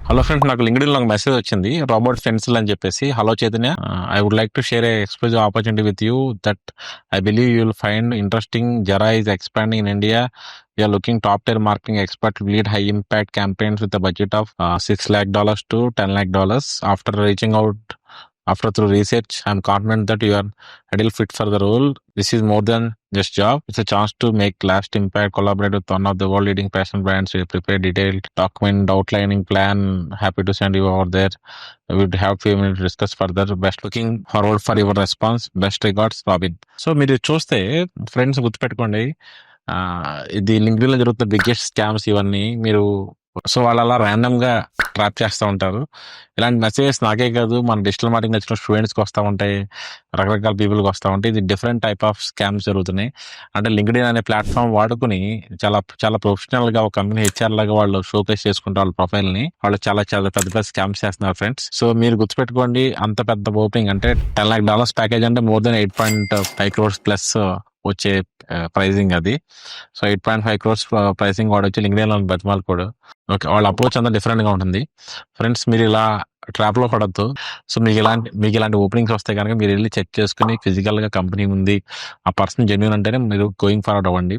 Hello friends, నాకు LinkedIn లో message వచ్చింది రాబర్ట్ ఫెన్సిల్ అని చెప్పేసి. Hello Chaitanya, I would like to share a exclusive opportunity with you that I believe you will find interesting. Zara is expanding in India. We are looking top tier marketing expert to lead high impact campaigns with a budget of $6 lakh to $10 lakh. After reaching out after through research, I'm confident that you are ideal fit for the role. This is more than just job. It's a chance to make last impact, collaborate with one of the world leading fashion brands. We prepare detailed document outlining plan. Happy to send you over there. We would have few minutes to discuss further. Best looking forward for your response. Best regards, Robin. So మీరు చూస్తే friends గుర్తుపెట్టుకోండి, ఇది LinkedIn లో జరుగుతున్న biggest scams ఇవన్నీ. మీరు so వాళ్ళు అలా ర్యాండమ్ గా ట్రాప్ చేస్తూ ఉంటారు. ఇలాంటి మెసేజెస్ నాకే కాదు, మన డిజిటల్ మార్కెటింగ్ వచ్చిన స్టూడెంట్స్కి వస్తూ ఉంటాయి, రకరకాల పీపుల్కి వస్తూ ఉంటాయి. ఇది డిఫరెంట్ టైప్ ఆఫ్ స్కామ్స్ జరుగుతున్నాయి. అంటే లింక్డ్ఇన్ అనే ప్లాట్ఫామ్ వాడుకుని చాలా చాలా ప్రొఫెషనల్ గా ఒక కంపెనీ హెచ్ఆర్ లాగా వాళ్ళు షోకేస్ చేసుకుంటారు వాళ్ళ ప్రొఫైల్ ని. వాళ్ళు చాలా చాలా పెద్ద పెద్ద స్కామ్స్ చేస్తున్నారు ఫ్రెండ్స్. సో మీరు గుర్తుపెట్టుకోండి, అంత పెద్ద ఓపెనింగ్ అంటే $10 lakh ప్యాకేజ్ అంటే మోర్ దెన్ 8.5 crores ప్లస్ వచ్చే ప్రైజింగ్ అది. సో 8.5 crores ప్రైసింగ్ వాడు వచ్చి లింక్డ్ఇన్ లో బతిమాలు కూడా. ఓకే, వాళ్ళ అప్రోచ్ అంతా డిఫరెంట్ గా ఉంటుంది ఫ్రెండ్స్. మీరు ఇలా ట్రాప్ లో పడద్దు. సో మీకు ఇలాంటి ఓపెనింగ్స్ వస్తే కనుక మీరు వెళ్ళి చెక్ చేసుకుని ఫిజికల్ గా కంపెనీ ఉంది, ఆ పర్సన్ జెన్యూన్ అంటేనే మీరు గోయింగ్ ఫార్వర్డ్ అవ్వండి.